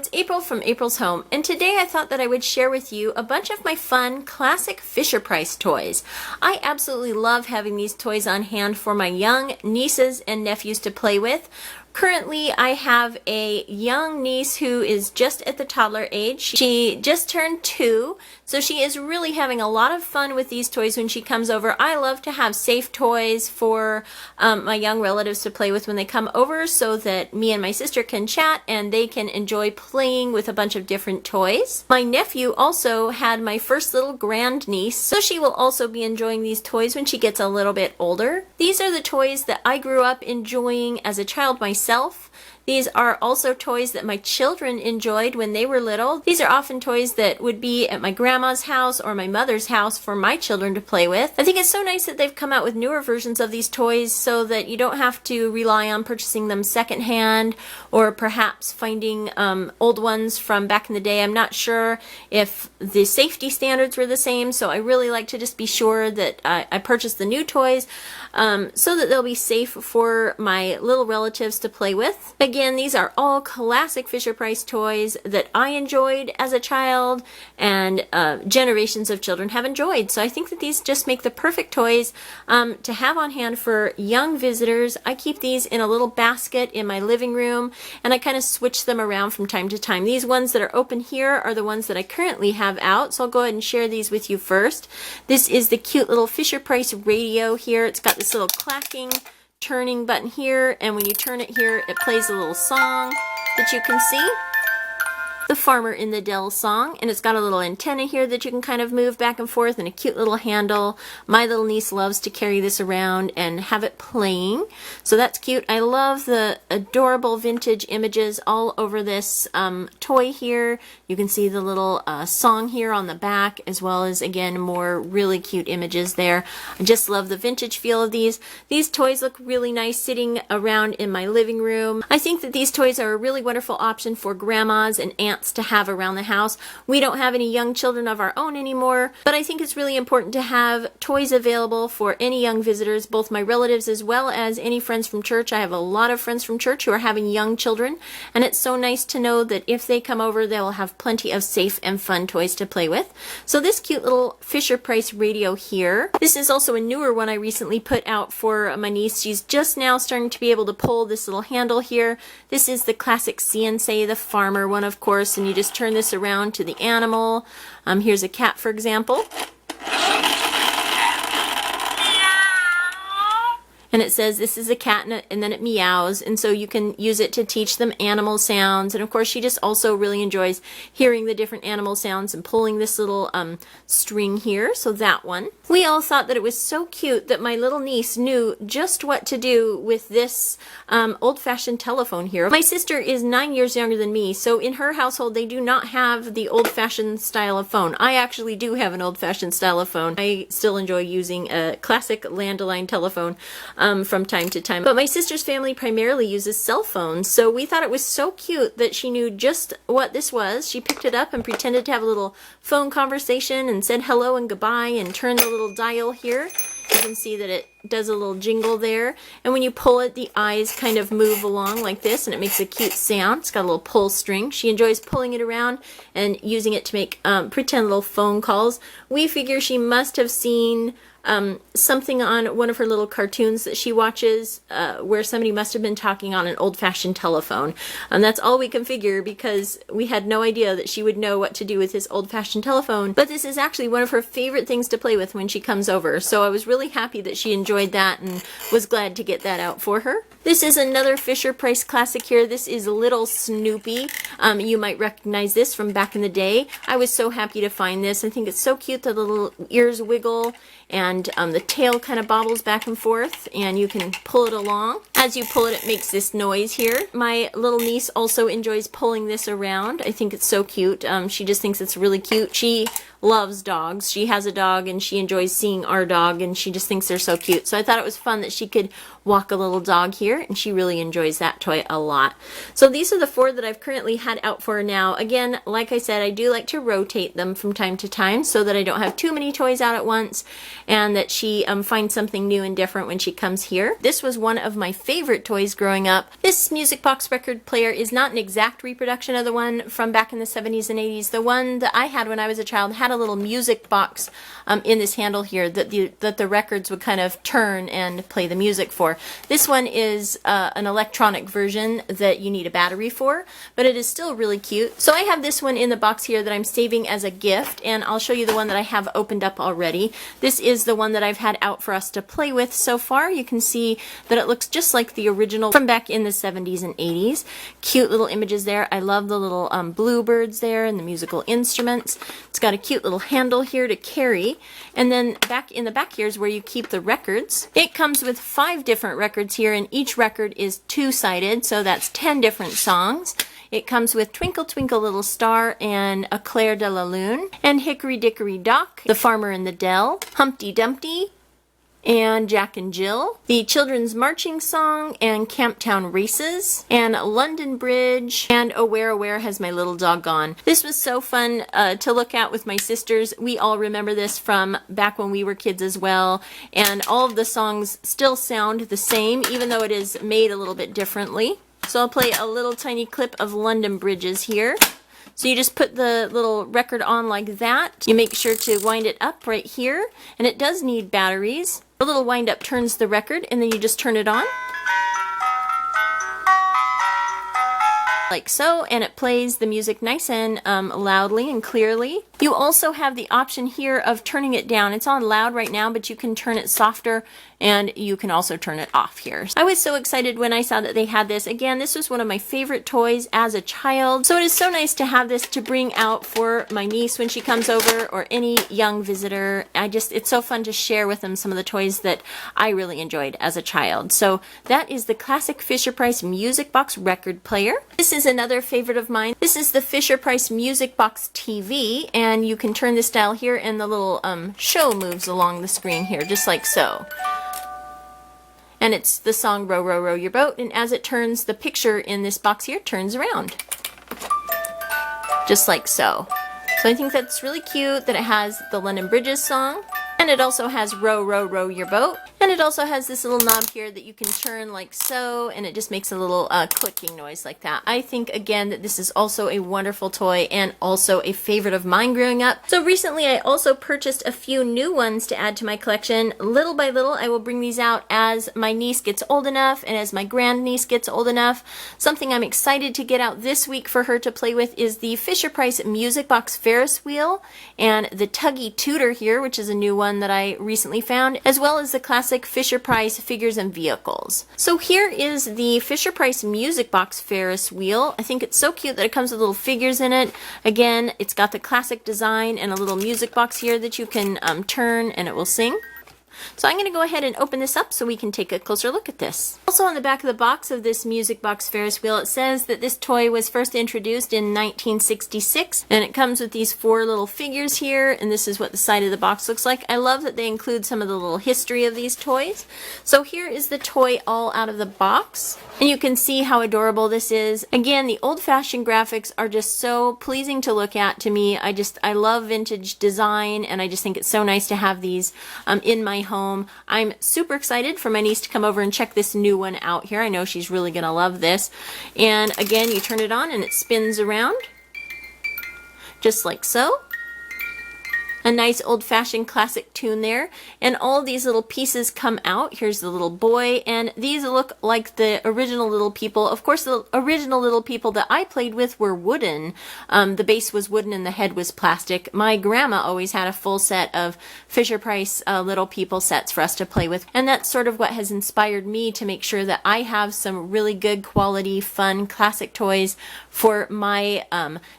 it's April from April's Home, and today I thought that I would share with you a bunch of my fun classic Fisher-Price toys. I absolutely love having these toys on hand for my young nieces and nephews to play with. Currently, I have a young niece who is just at the toddler age. She just turned 2, so she is really having a lot of fun with these toys when she comes over. I love to have safe toys for my young relatives to play with when they come over so that me and my sister can chat and they can enjoy playing with a bunch of different toys. My nephew also had my first little grandniece, so she will also be enjoying these toys when she gets a little bit older. These are the toys that I grew up enjoying as a child myself. These are also toys that my children enjoyed when they were little. These are often toys that would be at my grandma's house or my mother's house for my children to play with. I think it's so nice that they've come out with newer versions of these toys so that you don't have to rely on purchasing them secondhand or perhaps finding old ones from back in the day. I'm not sure if the safety standards were the same, so I really like to just be sure that I purchase the new toys so that they'll be safe for my little relatives to play with. Again, these are all classic Fisher-Price toys that I enjoyed as a child and generations of children have enjoyed. So I think that these just make the perfect toys to have on hand for young visitors. I keep these in a little basket in my living room and I kind of switch them around from time to time. These ones that are open here are the ones that I currently have out, so I'll go ahead and share these with you first. This is the cute little Fisher-Price radio here. It's got this little clacking turning button here, and when you turn it here it plays a little song that you can see, the Farmer in the Dell song, and it's got a little antenna here that you can kind of move back and forth and a cute little handle. My little niece loves to carry this around and have it playing, so that's cute. I love the adorable vintage images all over this toy here. You can see the little song here on the back, as well as again more really cute images there. I just love the vintage feel of these. These toys look really nice sitting around in my living room. I think that these toys are a really wonderful option for grandmas and aunts to have around the house. We don't have any young children of our own anymore, but I think it's really important to have toys available for any young visitors, both my relatives as well as any friends from church. I have a lot of friends from church who are having young children, and it's so nice to know that if they come over, they will have plenty of safe and fun toys to play with. So this cute little Fisher-Price radio here. This is also a newer one I recently put out for my niece. She's just now starting to be able to pull this little handle here. This is the classic CNC, the Farmer one, of course, and you just turn this around to the animal. Here's a cat, for example. And it says this is a cat, and then it meows, and so you can use it to teach them animal sounds. And of course she just also really enjoys hearing the different animal sounds and pulling this little string here, so that one. We all thought that it was so cute that my little niece knew just what to do with this old-fashioned telephone here. My sister is 9 years younger than me, so in her household they do not have the old-fashioned style of phone. I actually do have an old-fashioned style of phone. I still enjoy using a classic landline telephone from time to time. But my sister's family primarily uses cell phones, so we thought it was so cute that she knew just what this was. She picked it up and pretended to have a little phone conversation and said hello and goodbye and turned the little dial here. You can see that it does a little jingle there, and when you pull it, the eyes kind of move along like this and it makes a cute sound. It's got a little pull string. She enjoys pulling it around and using it to make pretend little phone calls. We figure she must have seen something on one of her little cartoons that she watches where somebody must have been talking on an old-fashioned telephone. And that's all we can figure, because we had no idea that she would know what to do with this old-fashioned telephone. But this is actually one of her favorite things to play with when she comes over, so I was really happy that she enjoyed that and was glad to get that out for her. This is another Fisher-Price classic here. This is Little Snoopy. You might recognize this from back in the day. I was so happy to find this. I think it's so cute that the little ears wiggle and the tail kind of bobbles back and forth, and you can pull it along. As you pull it, it makes this noise here. My little niece also enjoys pulling this around. I think it's so cute. She just thinks it's really cute. She loves dogs. She has a dog and she enjoys seeing our dog, and she just thinks they're so cute. So I thought it was fun that she could walk a little dog here, and she really enjoys that toy a lot. So these are the 4 that I've currently had out for now. Again, like I said, I do like to rotate them from time to time so that I don't have too many toys out at once. and that she finds something new and different when she comes here. This was one of my favorite toys growing up. This music box record player is not an exact reproduction of the one from back in the 70s and 80s. The one that I had when I was a child had a little music box in this handle here that the records would kind of turn and play the music for. This one is an electronic version that you need a battery for, but it is still really cute. So I have this one in the box here that I'm saving as a gift, and I'll show you the one that I have opened up already. This is the one that I've had out for us to play with so far. You can see that it looks just like the original from back in the 70s and 80s. Cute little images there. I love the little bluebirds there and the musical instruments. It's got a cute little handle here to carry, and then back in the back here is where you keep the records. It comes with 5 different records here, and each record is 2-sided, so that's 10 different songs. It comes with Twinkle Twinkle Little Star and A Claire de la Lune, and Hickory Dickory Dock, The Farmer in the Dell, Humpty Dumpty, and Jack and Jill, the Children's Marching Song, and Camptown Races, and London Bridge, and Oh Where Has My Little Dog Gone. This was so fun to look at with my sisters. We all remember this from back when we were kids as well, and all of the songs still sound the same, even though it is made a little bit differently. So I'll play a little tiny clip of London Bridges here. So you just put the little record on like that. You make sure to wind it up right here, and it does need batteries. The little wind up turns the record, and then you just turn it on. Like so, and it plays the music nice and loudly and clearly. You also have the option here of turning it down. It's on loud right now, but you can turn it softer, and you can also turn it off here. I was so excited when I saw that they had this. Again, this was one of my favorite toys as a child, so it is so nice to have this to bring out for my niece when she comes over, or any young visitor. It's so fun to share with them some of the toys that I really enjoyed as a child. So that is the classic Fisher-Price Music Box record player. This is another favorite of mine. This is the Fisher-Price Music Box TV, and you can turn this dial here, and the little show moves along the screen here, just like so. And it's the song Row, Row, Row Your Boat, and as it turns, the picture in this box here turns around. Just like so. So I think that's really cute that it has the London Bridges song, and it also has Row, Row, Row Your Boat. And it also has this little knob here that you can turn like so, and it just makes a little clicking noise like that. I think, again, that this is also a wonderful toy and also a favorite of mine growing up. So recently I also purchased a few new ones to add to my collection. Little by little, I will bring these out as my niece gets old enough and as my grandniece gets old enough. Something I'm excited to get out this week for her to play with is the Fisher-Price Music Box Ferris wheel and the Tug E-Tutor here, which is a new one that I recently found, as well as the classic Fisher-Price Figures and Vehicles. So here is the Fisher-Price Music Box Ferris wheel. I think it's so cute that it comes with little figures in it. Again, it's got the classic design and a little music box here that you can turn and it will sing. So I'm going to go ahead and open this up so we can take a closer look at this. Also on the back of the box of this Music Box Ferris wheel, it says that this toy was first introduced in 1966, and it comes with these 4 little figures here, and this is what the side of the box looks like. I love that they include some of the little history of these toys. So here is the toy all out of the box, and you can see how adorable this is. Again, the old-fashioned graphics are just so pleasing to look at to me. I love vintage design, and I just think it's so nice to have these in my home. I'm super excited for my niece to come over and check this new one out here. I know she's really gonna love this. And again, you turn it on and it spins around just like so. A nice old-fashioned classic tune there, and all these little pieces come out. Here's the little boy, and these look like the original Little People. Of course, the original Little People that I played with were wooden. The base was wooden and the head was plastic. My grandma always had a full set of Fisher-Price Little People sets for us to play with, and that's sort of what has inspired me to make sure that I have some really good quality, fun, classic toys for my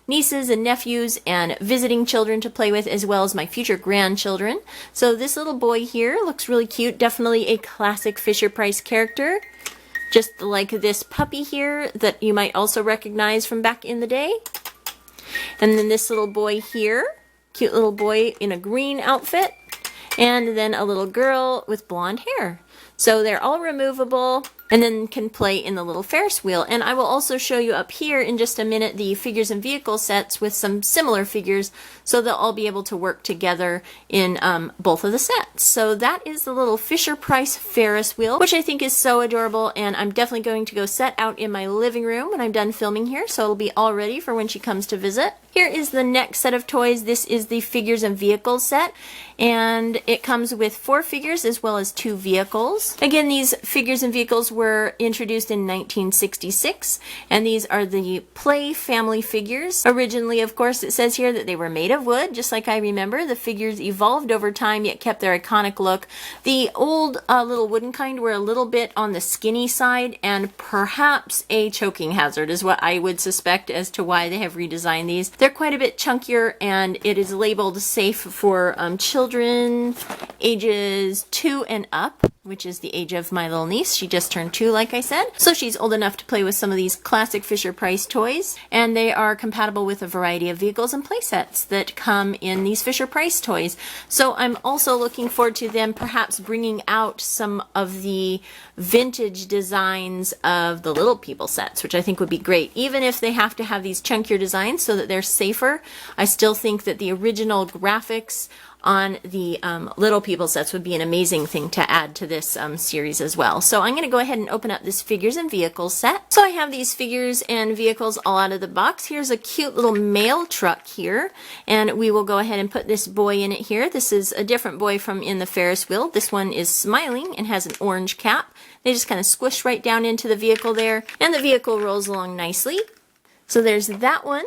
nieces and nephews and visiting children to play with, as well as my future grandchildren. So this little boy here looks really cute. Definitely a classic Fisher-Price character. Just like this puppy here that you might also recognize from back in the day. And then this little boy here. Cute little boy in a green outfit. And then a little girl with blonde hair. So they're all removable. and then can play in the little Ferris wheel. And I will also show you up here in just a minute the figures and vehicle sets with some similar figures, so they'll all be able to work together in both of the sets. So that is the little Fisher-Price Ferris wheel, which I think is so adorable, and I'm definitely going to go set out in my living room when I'm done filming here, so it'll be all ready for when she comes to visit. Here is the next set of toys. This is the figures and vehicles set, and it comes with 4 figures as well as 2 vehicles. Again, these figures and vehicles were introduced in 1966, and these are the Play family figures. Originally, of course, it says here that they were made of wood, just like I remember. The figures evolved over time, yet kept their iconic look. The old little wooden kind were a little bit on the skinny side, and perhaps a choking hazard is what I would suspect as to why they have redesigned these. They're quite a bit chunkier, and it is labeled safe for children ages 2 and up, which is the age of my little niece. She just turned 2, like I said. So she's old enough to play with some of these classic Fisher-Price toys, and they are compatible with a variety of vehicles and play sets that come in these Fisher-Price toys. So I'm also looking forward to them perhaps bringing out some of the vintage designs of the Little People sets, which I think would be great. Even if they have to have these chunkier designs so that they're safer, I still think that the original graphics on the Little People sets would be an amazing thing to add to this series as well. So I'm going to go ahead and open up this figures and vehicles set. So I have these figures and vehicles all out of the box. Here's a cute little mail truck here, and we will go ahead and put this boy in it here. This is a different boy from in the Ferris wheel. This one is smiling and has an orange cap. They just kind of squish right down into the vehicle there, and the vehicle rolls along nicely. So there's that one.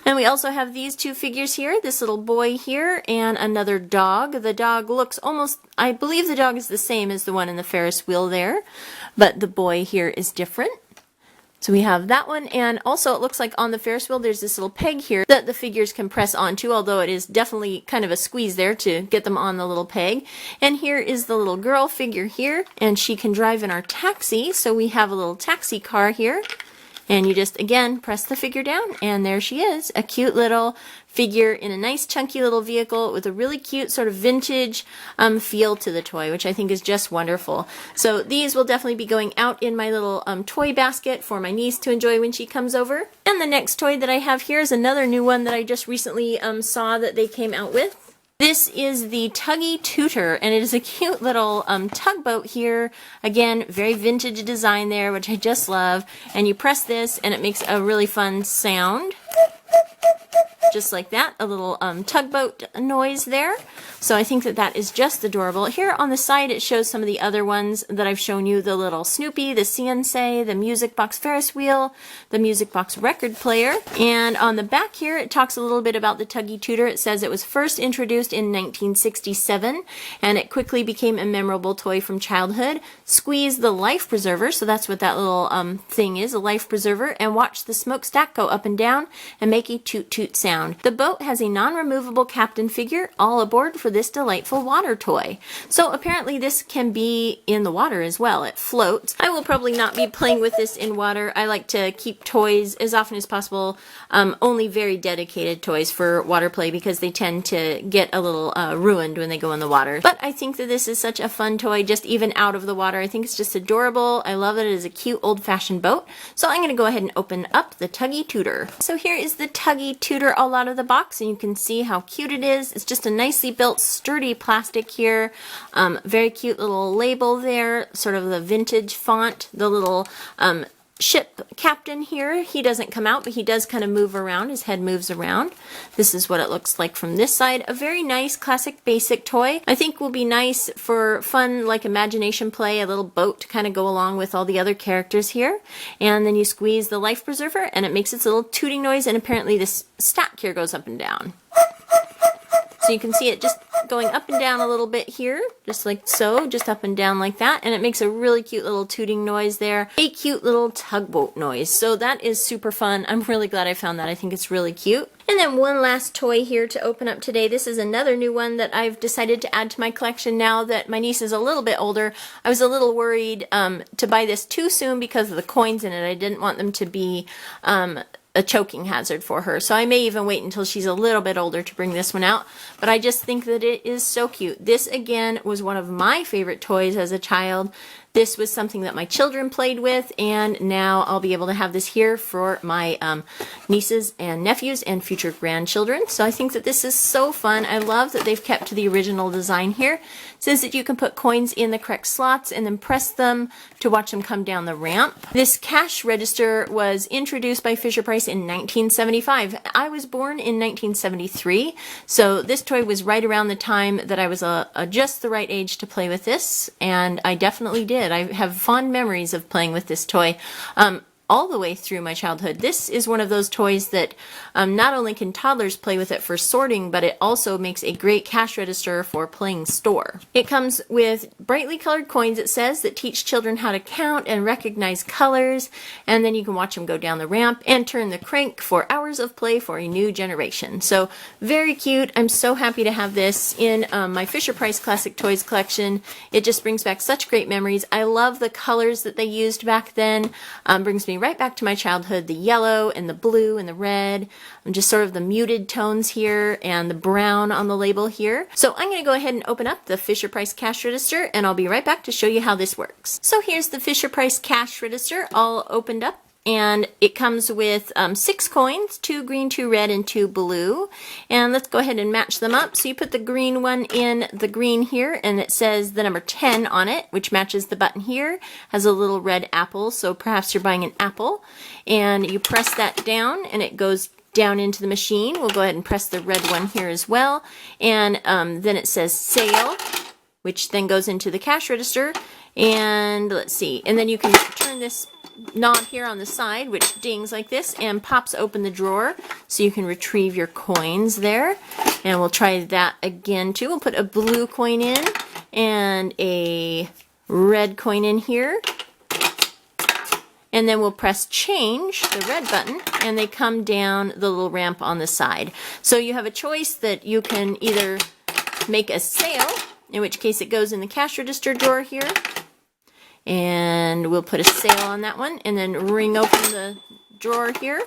And we also have these 2 figures here, this little boy here and another dog. The dog looks almost, I believe the dog is the same as the one in the Ferris wheel there, but the boy here is different. So we have that one, and also it looks like on the Ferris wheel there's this little peg here that the figures can press onto, although it is definitely kind of a squeeze there to get them on the little peg. And here is the little girl figure here, and she can drive in our taxi, so we have a little taxi car here. And you just, again, press the figure down, and there she is. A cute little figure in a nice chunky little vehicle with a really cute sort of vintage feel to the toy, which I think is just wonderful. So these will definitely be going out in my little toy basket for my niece to enjoy when she comes over. And the next toy that I have here is another new one that I just recently saw that they came out with. This is the Tug E-Tutor, and it is a cute little tugboat here. Again, very vintage design there, which I just love. And you press this, and it makes a really fun sound. Just like that, a little tugboat noise there. So I think that that is just adorable. Here on the side it shows some of the other ones that I've shown you, the little Snoopy, the CNC, the Music Box Ferris wheel, the Music Box record player. And on the back here it talks a little bit about the Tug E-Tutor. It says it was first introduced in 1967 and it quickly became a memorable toy from childhood. Squeeze the life preserver, so that's what that little thing is, a life preserver, and watch the smokestack go up and down and make a toot toot sound. The boat has a non-removable captain figure. All aboard for this delightful water toy. So apparently this can be in the water as well. It floats. I will probably not be playing with this in water. I like to keep toys as often as possible, only very dedicated toys for water play because they tend to get a little ruined when they go in the water. But I think that this is such a fun toy just even out of the water. I think it's just adorable. I love that it is a cute old-fashioned boat. So I'm going to go ahead and open up the Tug E-Tutor. So here is the Tug E-Tutor all out of the box, and you can see how cute it is. It's just a nicely built sturdy plastic here. Very cute little label there, sort of the vintage font. The little ship captain here, he doesn't come out, but he does kind of move around. His head moves around. This is what it looks like from this side. A very nice classic basic toy. I think will be nice for fun like imagination play, a little boat to kind of go along with all the other characters here. And then you squeeze the life preserver and it makes its little tooting noise, and apparently this stack here goes up and down. So you can see it just going up and down a little bit here, just like so, just up and down like that, and it makes a really cute little tooting noise there. A cute little tugboat noise. So that is super fun. I'm really glad I found that. I think it's really cute. And then one last toy here to open up today. This is another new one that I've decided to add to my collection now that my niece is a little bit older. I was a little worried to buy this too soon because of the coins in it. I didn't want them to be a choking hazard for her. So I may even wait until she's a little bit older to bring this one out. But I just think that it is so cute. This, again, was one of my favorite toys as a child. This was something that my children played with, and now I'll be able to have this here for my nieces and nephews and future grandchildren. So I think that this is so fun. I love that they've kept to the original design here. It says that you can put coins in the correct slots and then press them to watch them come down the ramp. This cash register was introduced by Fisher-Price in 1975. I was born in 1973, so this toy was right around the time that I was just the right age to play with this, and I definitely did. I have fond memories of playing with this toy all the way through my childhood. This is one of those toys that not only can toddlers play with it for sorting, but it also makes a great cash register for playing store. It comes with brightly colored coins, it says, that teach children how to count and recognize colors, and then you can watch them go down the ramp and turn the crank for hours of play for a new generation. So very cute. I'm so happy to have this in my Fisher-Price Classic Toys collection. It just brings back such great memories. I love the colors that they used back then. Brings me right back to my childhood. The yellow and the blue and the red, and just sort of the muted tones here, and the brown on the label here. So I'm going to go ahead and open up the Fisher-Price cash register, and I'll be right back to show you how this works. So here's the Fisher-Price cash register all opened up. And it comes with 6 coins, 2 green, 2 red, and 2 blue. And let's go ahead and match them up. So you put the green one in the green here, and it says the number 10 on it, which matches the button here. Has a little red apple, so perhaps you're buying an apple. And you press that down, and it goes down into the machine. We'll go ahead and press the red one here as well. And then it says sale, which then goes into the cash register. And let's see, and then you can turn this knob here on the side, which dings like this and pops open the drawer, so you can retrieve your coins there. And we'll try that again too. We'll put a blue coin in and a red coin in here, and then we'll press change, the red button, and they come down the little ramp on the side. So you have a choice that you can either make a sale, in which case it goes in the cash register drawer here, and we'll put a sale on that one, and then ring open the drawer here,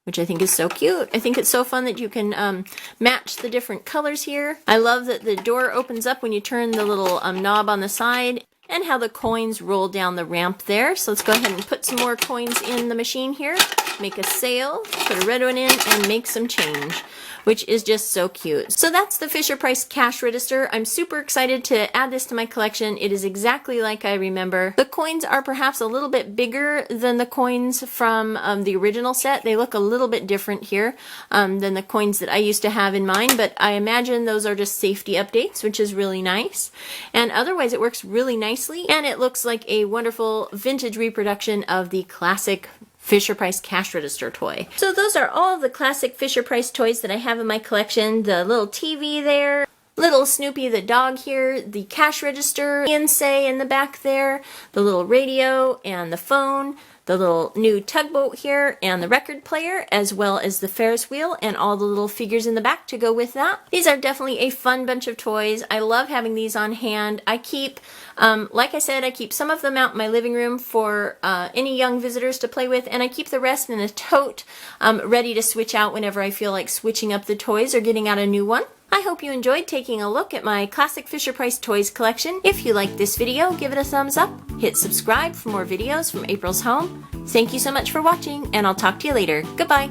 which I think is so cute. I think it's so fun that you can match the different colors here. I love that the door opens up when you turn the little knob on the side, and how the coins roll down the ramp there. So let's go ahead and put some more coins in the machine here, make a sale, put a red one in, and make some change, which is just so cute. So that's the Fisher-Price cash register. I'm super excited to add this to my collection. It is exactly like I remember. The coins are perhaps a little bit bigger than the coins from the original set. They look a little bit different here than the coins that I used to have in mine, but I imagine those are just safety updates, which is really nice. And otherwise it works really nicely, and it looks like a wonderful vintage reproduction of the classic Fisher-Price cash register toy. So those are all the classic Fisher-Price toys that I have in my collection. The little TV there, little Snoopy the dog here, the cash register, say in the back there, the little radio and the phone, the little new tugboat here, and the record player, as well as the Ferris wheel and all the little figures in the back to go with that. These are definitely a fun bunch of toys. I love having these on hand. I keep, like I said, I keep some of them out in my living room for any young visitors to play with, and I keep the rest in a tote ready to switch out whenever I feel like switching up the toys or getting out a new one. I hope you enjoyed taking a look at my classic Fisher-Price toys collection. If you liked this video, give it a thumbs up, hit subscribe for more videos from April's Home. Thank you so much for watching, and I'll talk to you later. Goodbye!